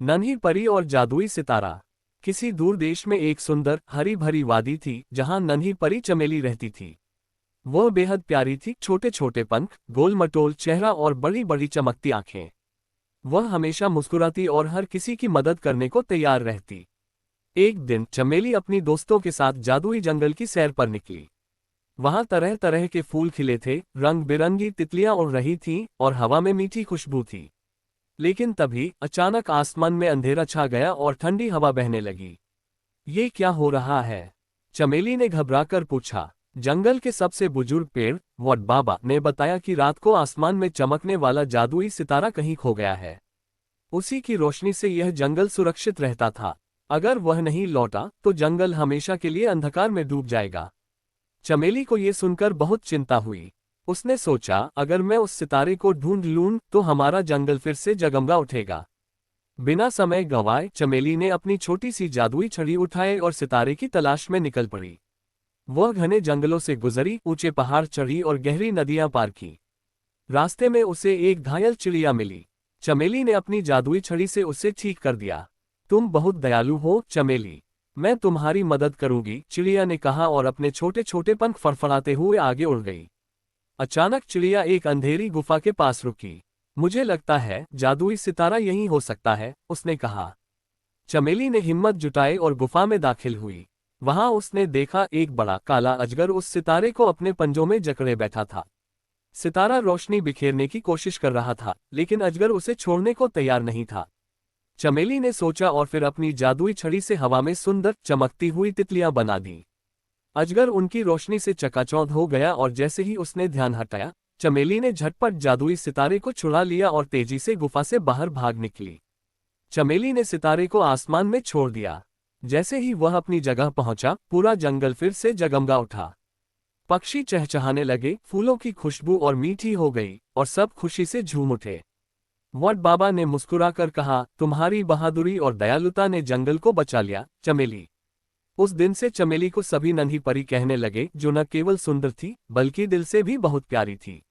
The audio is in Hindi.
नन्ही परी और जादुई सितारा। किसी दूर देश में एक सुंदर हरी भरी वादी थी जहां नन्ही परी चमेली रहती थी। वह बेहद प्यारी थी, छोटे छोटे पंख, गोल मटोल चेहरा और बड़ी बड़ी चमकती आंखें। वह हमेशा मुस्कुराती और हर किसी की मदद करने को तैयार रहती। एक दिन चमेली अपनी दोस्तों के साथ जादुई जंगल की सैर पर निकली। वहां तरह तरह के फूल खिले थे, रंग बिरंगी तितलियां उड़ रही थीं और हवा में मीठी खुशबू थी। लेकिन तभी अचानक आसमान में अंधेरा छा गया और ठंडी हवा बहने लगी। ये क्या हो रहा है? चमेली ने घबराकर पूछा। जंगल के सबसे बुजुर्ग पेड़ वट बाबा ने बताया कि रात को आसमान में चमकने वाला जादुई सितारा कहीं खो गया है। उसी की रोशनी से यह जंगल सुरक्षित रहता था। अगर वह नहीं लौटा तो जंगल हमेशा के लिए अंधकार में डूब जाएगा। चमेली को यह सुनकर बहुत चिंता हुई। उसने सोचा, अगर मैं उस सितारे को ढूंढ लूं तो हमारा जंगल फिर से जगमगा उठेगा। बिना समय गंवाए चमेली ने अपनी छोटी सी जादुई छड़ी उठाई और सितारे की तलाश में निकल पड़ी। वह घने जंगलों से गुजरी, ऊंचे पहाड़ चढ़ी और गहरी नदियां पार की। रास्ते में उसे एक घायल चिड़िया मिली। चमेली ने अपनी जादुई छड़ी से उसे ठीक कर दिया। तुम बहुत दयालु हो चमेली, मैं तुम्हारी मदद करूंगी, चिड़िया ने कहा और अपने छोटे छोटे पंख फड़फड़ाते हुए आगे उड़ गई। अचानक चिड़िया एक अंधेरी गुफा के पास रुकी। मुझे लगता है जादुई सितारा यहीं हो सकता है, उसने कहा। चमेली ने हिम्मत जुटाई और गुफा में दाखिल हुई। वहां उसने देखा एक बड़ा काला अजगर उस सितारे को अपने पंजों में जकड़े बैठा था। सितारा रोशनी बिखेरने की कोशिश कर रहा था, लेकिन अजगर उसे छोड़ने को तैयार नहीं था। चमेली ने सोचा और फिर अपनी जादुई छड़ी से हवा में सुंदर चमकती हुई तितलियां बना दी। अजगर उनकी रोशनी से चकाचौंध हो गया और जैसे ही उसने ध्यान हटाया, चमेली ने झटपट जादुई सितारे को छुड़ा लिया और तेजी से गुफा से बाहर भाग निकली। चमेली ने सितारे को आसमान में छोड़ दिया। जैसे ही वह अपनी जगह पहुंचा, पूरा जंगल फिर से जगमगा उठा। पक्षी चहचहाने लगे, फूलों की खुशबू और मीठी हो गई और सब खुशी से झूम उठे। वट बाबा ने मुस्कुराकर कहा, तुम्हारी बहादुरी और दयालुता ने जंगल को बचा लिया चमेली। उस दिन से चमेली को सभी नन्ही परी कहने लगे, जो न केवल सुंदर थी बल्कि दिल से भी बहुत प्यारी थी।